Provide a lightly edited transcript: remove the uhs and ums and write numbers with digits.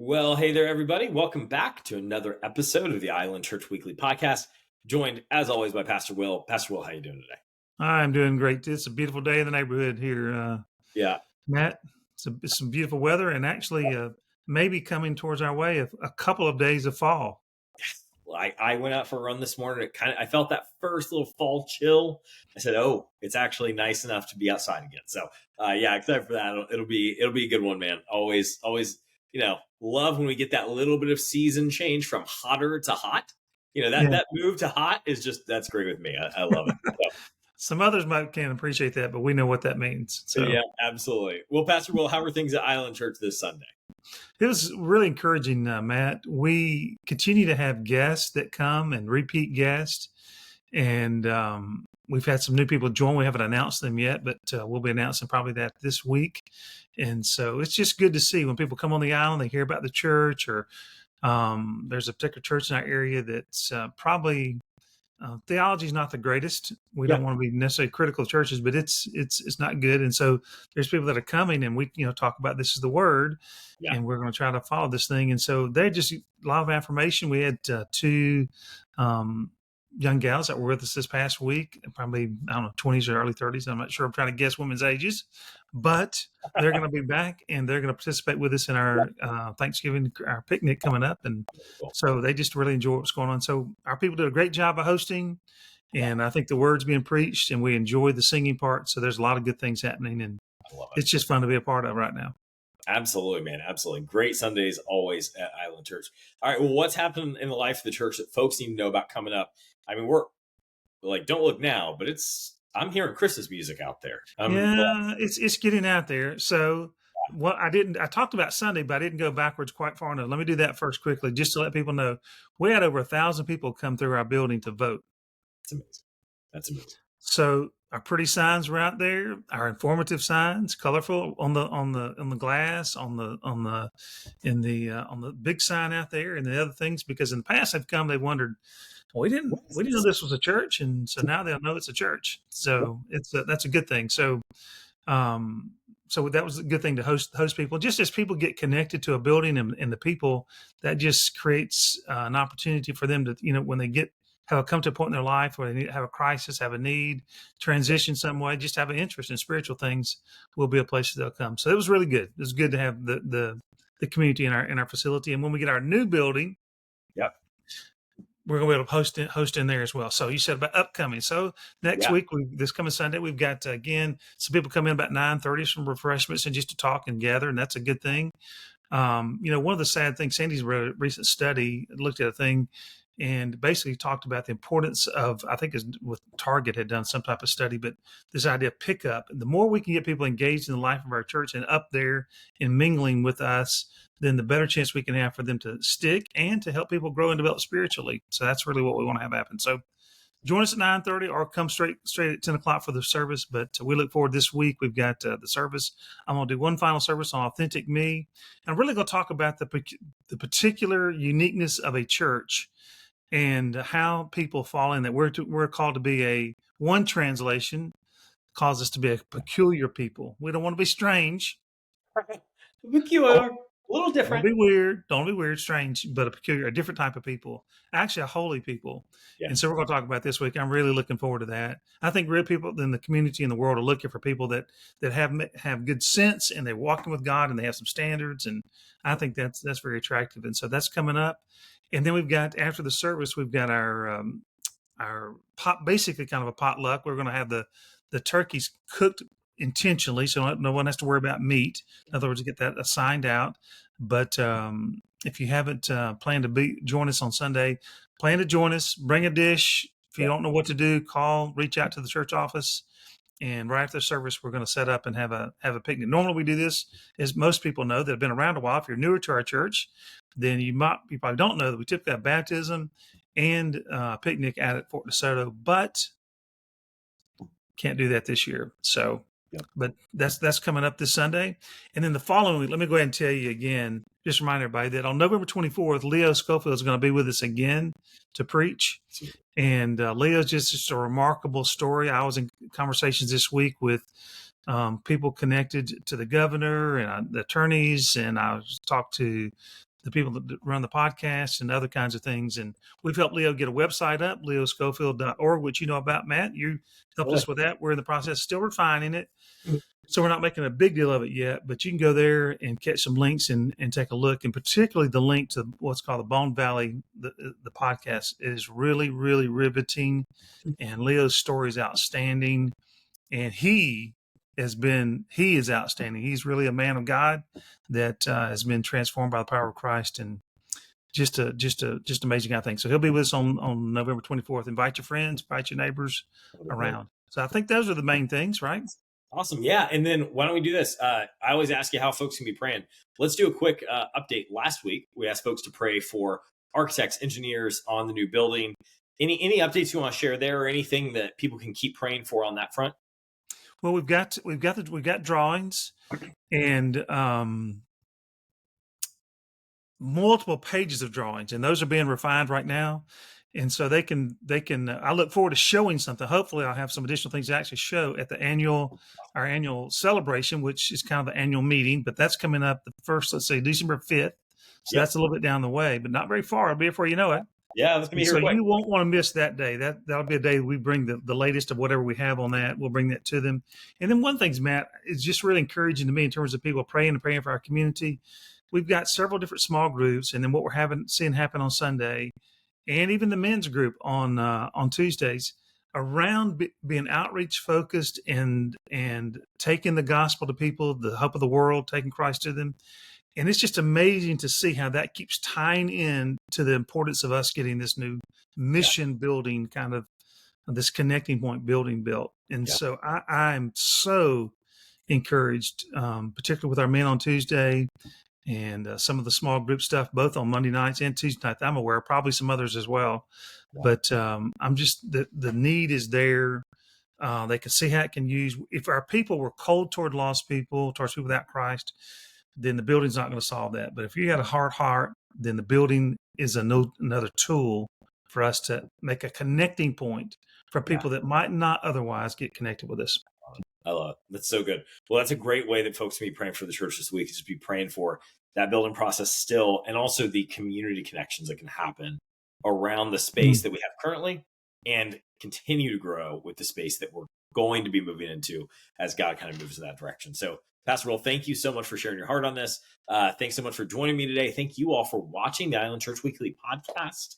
Well, hey there, everybody. Welcome back to another episode of the Island Church Weekly Podcast. Joined, as always, by Pastor Will. Pastor Will, how you doing today? I'm doing great. It's a beautiful day in the neighborhood here, Yeah. Matt. It's some beautiful weather, and actually, maybe coming towards our way a couple of days of fall. Well, I went out for a run this morning. I felt that first little fall chill. I said, "Oh, it's actually nice enough to be outside again." So, yeah, excited for that. It'll be a good one, man. Always, love when we get that little bit of season change from hotter to hot. Yeah, That move to hot is just that's great with me. I love it. some others might can't appreciate that, but we know what that means. Yeah, So absolutely. Well, Pastor Will, how are things at Island Church this Sunday? it was really encouraging, Matt. We continue to have guests that come and repeat guests, and we've had some new people join. We haven't announced them yet, but we'll be announcing probably that this week. And so it's just good to see when people come on the island, they hear about the church, or there's a particular church in our area that's probably theology is not the greatest. We Yeah, don't want to be necessarily critical of churches, but it's not good. And so there's people that are coming, and we talk about this is the word, yeah. and we're going to try to follow this thing. And so they just a lot of affirmation. We had two um, young gals that were with us this past week, probably I don't know 20s or early 30s. I'm not sure. I'm trying to guess women's ages, but they're going to be back and they're going to participate with us in our Thanksgiving, our picnic coming up, and Cool. so they just really enjoy what's going on. So our people did a great job of hosting, Yeah, and I think the word's being preached, and we enjoy the singing part. So there's a lot of good things happening, and I love it. it's just fun to be a part of right now. Absolutely, man. Absolutely. Great Sundays always at Island Church. All right. Well, what's happened in the life of the church that folks need to know about coming up? I mean, we're like, don't look now, but I'm hearing Chris's music out there. Yeah, it's getting out there. So what I talked about Sunday, but I didn't go backwards quite far enough. Let me do that first quickly, just to let people know we had over 1,000 people come through our building to vote. That's amazing. That's amazing. So our pretty signs were out there, our informative signs, colorful on the glass, on the big sign out there, and the other things. Because in the past they've come, they wondered, well, What is we didn't know this? this was a church, and so now they'll know it's a church. So that's a good thing. Um, so that was a good thing to host people. Just as people get connected to a building and the people, that just creates an opportunity for them to when they have come to a point in their life where they need, have a crisis, have a need, transition some way, just have an interest in spiritual things, will be a place that they'll come. So it was really good. It was good to have the community in our facility. And when we get our new building, Yep. we're going to be able to host in there as well. So you said about upcoming. So next Yeah. week, this coming Sunday, we've got again some people come in about 9:30 from refreshments and just to talk and gather, and that's a good thing. One of the sad things, Sandy's read a recent study, looked at a thing, and basically talked about the importance of, I think, is with Target had done some type of study, but this idea of pickup. The more we can get people engaged in the life of our church and up there and mingling with us, then the better chance we can have for them to stick and to help people grow and develop spiritually. So that's really what we want to have happen. So join us at 9:30 or come straight at 10 o'clock for the service. But we look forward this week. We've got the service. I'm going to do one final service on Authentic Me. And I'm really going to talk about the particular uniqueness of a church and how people fall in that. We're called to be one translation calls us to be a peculiar people. We don't want to be strange. Peculiar. A little Don't different. be weird. Don't be weird, strange, but a different type of people. Actually, a holy people. Yeah. And so we're going to talk about this week. I'm really looking forward to that. I think real people in the community in the world are looking for people that have good sense and they're walking with God and they have some standards. And I think that's very attractive. And so that's coming up. And then we've got after the service, we've got our pot, basically kind of a potluck. We're going to have the turkeys cooked intentionally, so no one has to worry about meat. In other words, to get that assigned out. But if you haven't planned to join us on Sunday, plan to join us. Bring a dish. If you Yeah. don't know what to do, reach out to the church office. And right after the service, we're going to set up and have a picnic. Normally, we do this, as most people know that have been around a while. If you're newer to our church, then you probably don't know that we typically have baptism and picnic out at Fort DeSoto, but can't do that this year. So, Yep. but that's coming up this Sunday. And then the following week, let me go ahead and tell you again, just remind everybody that on November 24th, Leo Schofield is going to be with us again to preach. And Leo's just a remarkable story. I was in conversations this week with people connected to the governor and the attorneys, and I talked to the people that run the podcast and other kinds of things. And we've helped Leo get a website up, leoscofield.org, which you know about, Matt. You helped Really? us with that. We're in the process, still refining it. So we're not making a big deal of it yet, but you can go there and catch some links and take a look, and particularly the link to what's called the Bone Valley, the podcast is really, really riveting. And Leo's story is outstanding. And he is outstanding. He's really a man of God that has been transformed by the power of Christ, and just amazing, I think. So he'll be with us on November 24th. Invite your friends, invite your neighbors around. So I think those are the main things, right? Awesome. Yeah. And then why don't we do this? I always ask you how folks can be praying. Let's do a quick update. Last week, we asked folks to pray for architects, engineers on the new building. Any updates you want to share there, or anything that people can keep praying for on that front? Well, we've got drawings and multiple pages of drawings, and those are being refined right now. And so they can I look forward to showing something. Hopefully I'll have some additional things to actually show at our annual celebration, which is kind of the annual meeting, but that's coming up the first, let's say December 5th. So that's a little bit down the way, but not very far. It'll be before you know it. Yeah, that's gonna be here So quick. you won't want to miss that day. That'll be a day we bring the latest of whatever we have on that. We'll bring that to them. And then one thing, Matt, is just really encouraging to me in terms of people praying for our community. We've got several different small groups, and then what we're seeing happen on Sunday, and even the men's group on Tuesdays, around being outreach focused and taking the gospel to people, the hope of the world, taking Christ to them. And it's just amazing to see how that keeps tying in to the importance of us getting this new mission building, kind of this connecting point building built. And so I'm so encouraged, particularly with our men on Tuesday, and some of the small group stuff, both on Monday nights and Tuesday nights. I'm aware, probably some others as well. But I'm just, the need is there. They can see how it can use. If our people were cold toward lost people, towards people without Christ, then the building's not going to solve that. But if you got a hard heart, then the building is another tool for us to make a connecting point for people that might not otherwise get connected with us. I love it. That's so good. Well, that's a great way that folks can be praying for the church this week, is to be praying for that building process still, and also the community connections that can happen around the space that we have currently, and continue to grow with the space that we're going to be moving into as God kind of moves in that direction. So, Pastor Will, thank you so much for sharing your heart on this. Thanks so much for joining me today. Thank you all for watching the Island Church Weekly podcast.